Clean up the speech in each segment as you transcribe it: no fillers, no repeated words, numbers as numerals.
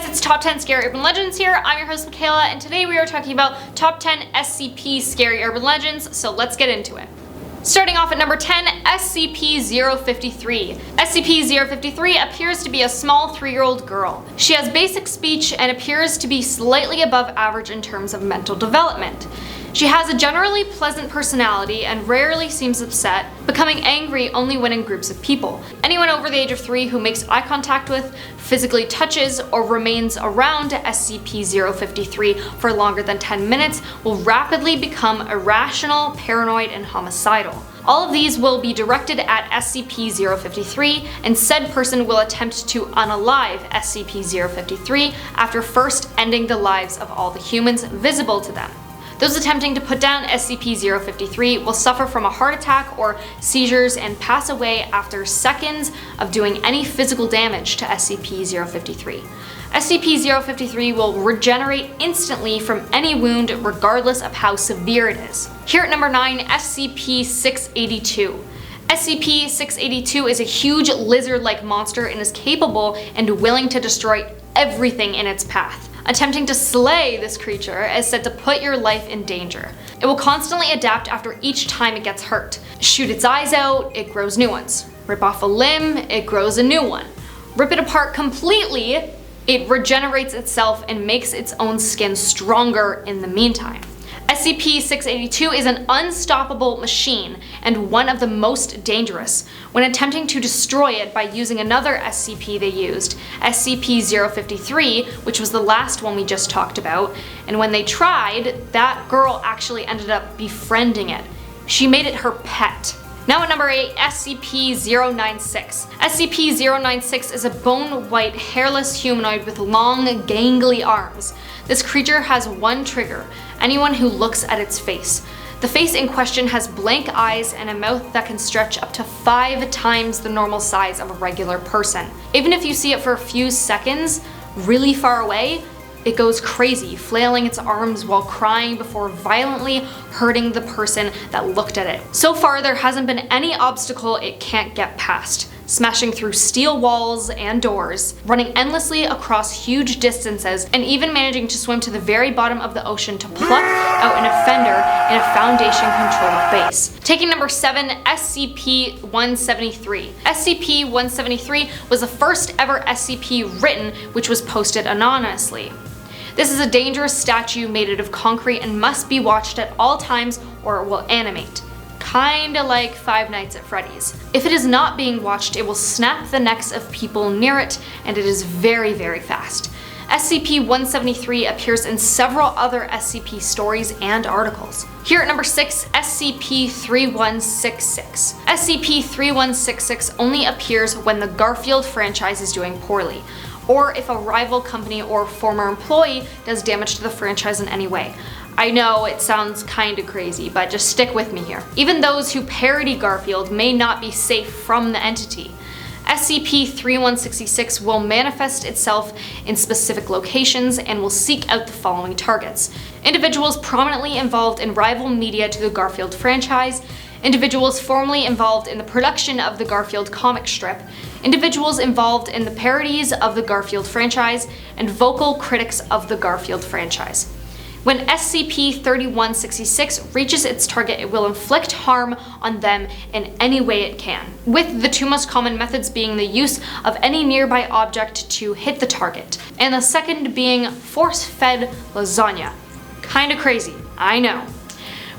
it's Top 10 Scary Urban Legends here. I'm your host Makayla, and today we are talking about Top 10 SCP Scary Urban Legends, so let's get into it. Starting off at number 10, SCP-053. SCP-053 appears to be a small 3-year-old girl. She has basic speech and appears to be slightly above average in terms of mental development. She has a generally pleasant personality and rarely seems upset, becoming angry only when in groups of people. Anyone over the age of 3 who makes eye contact with, physically touches, or remains around SCP-053 for longer than 10 minutes will rapidly become irrational, paranoid, and homicidal. All of these will be directed at SCP-053, and said person will attempt to unalive SCP-053 after first ending the lives of all the humans visible to them. Those attempting to put down SCP-053 will suffer from a heart attack or seizures and pass away after seconds of doing any physical damage to SCP-053. SCP-053 will regenerate instantly from any wound regardless of how severe it is. Here at number 9, SCP-682. SCP-682 is a huge lizard-like monster and is capable and willing to destroy everything in its path. Attempting to slay this creature is said to put your life in danger. It will constantly adapt after each time it gets hurt. Shoot its eyes out, it grows new ones. Rip off a limb, it grows a new one. Rip it apart completely, it regenerates itself and makes its own skin stronger in the meantime. SCP-682 is an unstoppable machine and one of the most dangerous. When attempting to destroy it by using another SCP they used, SCP-053, which was the last one we just talked about, and when they tried, that girl actually ended up befriending it. She made it her pet. Now at number 8, SCP-096. SCP-096 is a bone-white, hairless humanoid with long, gangly arms. This creature has one trigger: anyone who looks at its face. The face in question has blank eyes and a mouth that can stretch up to 5 times the normal size of a regular person. Even if you see it for a few seconds, really far away, it goes crazy, flailing its arms while crying before violently hurting the person that looked at it. So far, there hasn't been any obstacle it can't get past, smashing through steel walls and doors, running endlessly across huge distances, and even managing to swim to the very bottom of the ocean to pluck out an offender in a Foundation-controlled base. Taking number 7, SCP-173. SCP-173 was the first ever SCP written, which was posted anonymously. This is a dangerous statue made out of concrete and must be watched at all times or it will animate. Kinda like Five Nights at Freddy's. If it is not being watched, it will snap the necks of people near it, and it is very, very fast. SCP-173 appears in several other SCP stories and articles. Here at number 6, SCP-3166. SCP-3166 only appears when the Garfield franchise is doing poorly, or if a rival company or former employee does damage to the franchise in any way. I know it sounds kinda crazy, but just stick with me here. Even those who parody Garfield may not be safe from the entity. SCP-3166 will manifest itself in specific locations and will seek out the following targets: individuals prominently involved in rival media to the Garfield franchise, individuals formerly involved in the production of the Garfield comic strip, individuals involved in the parodies of the Garfield franchise, and vocal critics of the Garfield franchise. When SCP-3166 reaches its target, it will inflict harm on them in any way it can, with the two most common methods being the use of any nearby object to hit the target, and the second being force-fed lasagna. Kinda crazy, I know.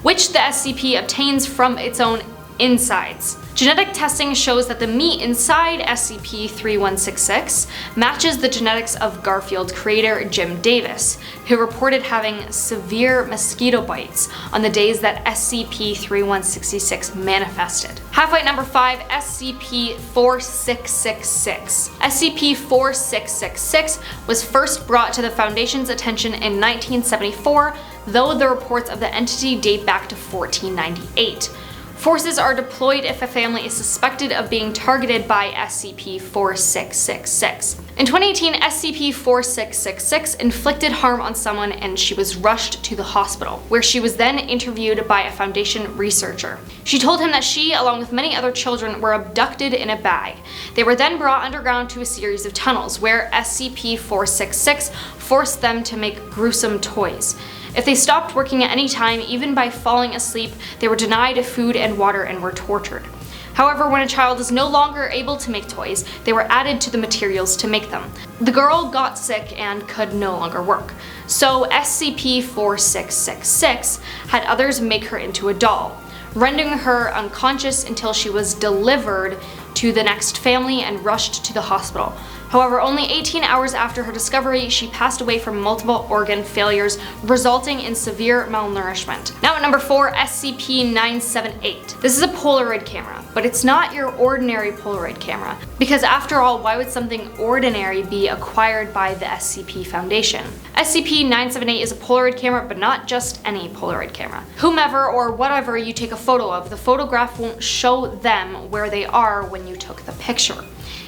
Which the SCP obtains from its own insides. Genetic testing shows that the meat inside SCP-3166 matches the genetics of Garfield creator Jim Davis, who reported having severe mosquito bites on the days that SCP-3166 manifested. Halfway number 5, SCP-4666. SCP-4666 was first brought to the Foundation's attention in 1974, though the reports of the entity date back to 1498. Forces are deployed if a family is suspected of being targeted by SCP-4666. In 2018, SCP-4666 inflicted harm on someone and she was rushed to the hospital, where she was then interviewed by a Foundation researcher. She told him that she, along with many other children, were abducted in a bag. They were then brought underground to a series of tunnels, where SCP-466 forced them to make gruesome toys. If they stopped working at any time, even by falling asleep, they were denied food and water and were tortured. However, when a child is no longer able to make toys, they were added to the materials to make them. The girl got sick and could no longer work. So SCP-4666 had others make her into a doll, rendering her unconscious until she was delivered to the next family and rushed to the hospital. However, only 18 hours after her discovery, she passed away from multiple organ failures, resulting in severe malnourishment. Now at number 4, SCP-978. This is a Polaroid camera, but it's not your ordinary Polaroid camera, because after all, why would something ordinary be acquired by the SCP Foundation? SCP-978 is a Polaroid camera, but not just any Polaroid camera. Whomever or whatever you take a photo of, the photograph won't show them where they are when you took the picture.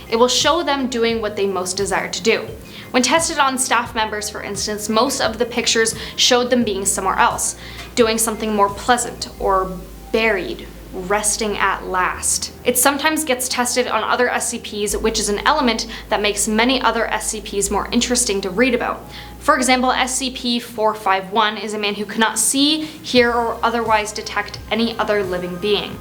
It will show them doing what they most desire to do. When tested on staff members, for instance, most of the pictures showed them being somewhere else, doing something more pleasant, or buried, resting at last. It sometimes gets tested on other SCPs, which is an element that makes many other SCPs more interesting to read about. For example, SCP-451 is a man who cannot see, hear, or otherwise detect any other living being.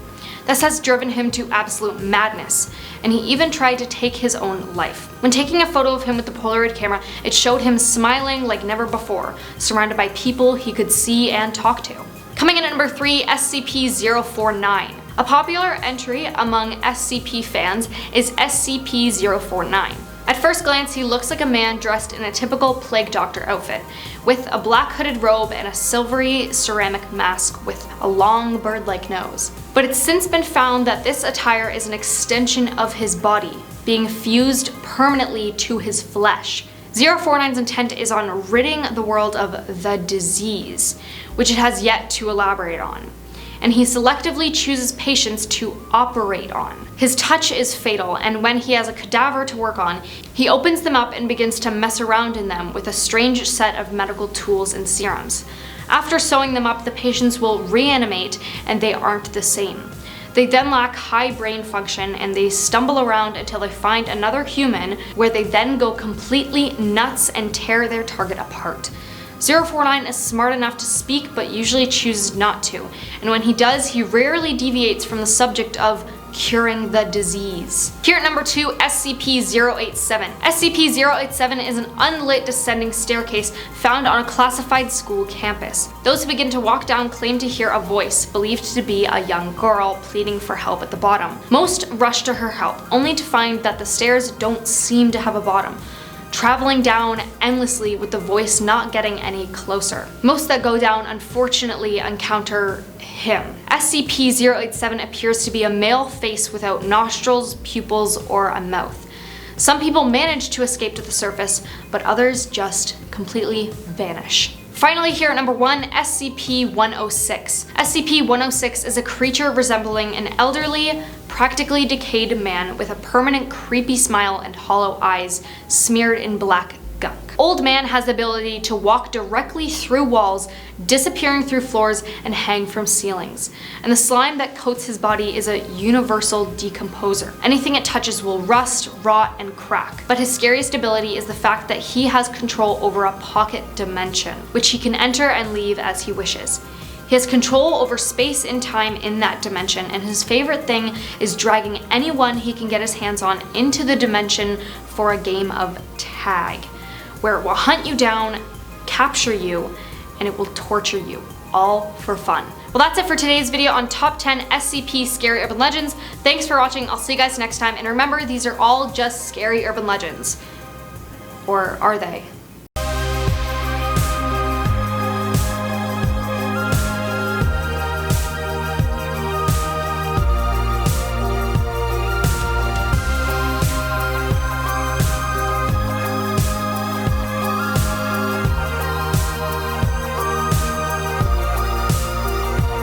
This has driven him to absolute madness, and he even tried to take his own life. When taking a photo of him with the Polaroid camera, it showed him smiling like never before, surrounded by people he could see and talk to. Coming in at number 3, SCP-049. A popular entry among SCP fans is SCP-049. At first glance, he looks like a man dressed in a typical plague doctor outfit, with a black hooded robe and a silvery ceramic mask with a long bird-like nose. But it's since been found that this attire is an extension of his body, being fused permanently to his flesh. 049's intent is on ridding the world of the disease, which it has yet to elaborate on, and he selectively chooses patients to operate on. His touch is fatal, and when he has a cadaver to work on, he opens them up and begins to mess around in them with a strange set of medical tools and serums. After sewing them up, the patients will reanimate, and they aren't the same. They then lack high brain function, and they stumble around until they find another human, where they then go completely nuts and tear their target apart. 049 is smart enough to speak, but usually chooses not to, and when he does, he rarely deviates from the subject of curing the disease. Here at number 2, SCP-087. SCP-087 is an unlit descending staircase found on a classified school campus. Those who begin to walk down claim to hear a voice, believed to be a young girl, pleading for help at the bottom. Most rush to her help, only to find that the stairs don't seem to have a bottom, traveling down endlessly with the voice not getting any closer. Most that go down unfortunately encounter him. SCP-087 appears to be a male face without nostrils, pupils, or a mouth. Some people manage to escape to the surface, but others just completely vanish. Finally, here at number 1, SCP-106. SCP-106 is a creature resembling an elderly, practically decayed man with a permanent creepy smile and hollow eyes smeared in black gunk. Old man has the ability to walk directly through walls, disappearing through floors, and hang from ceilings. And the slime that coats his body is a universal decomposer. Anything it touches will rust, rot, and crack. But his scariest ability is the fact that he has control over a pocket dimension, which he can enter and leave as he wishes. He has control over space and time in that dimension, and his favorite thing is dragging anyone he can get his hands on into the dimension for a game of tag, where it will hunt you down, capture you, and it will torture you, all for fun. Well, that's it for today's video on top 10 SCP Scary Urban Legends. Thanks for watching, I'll see you guys next time, and remember, these are all just scary urban legends. Or are they?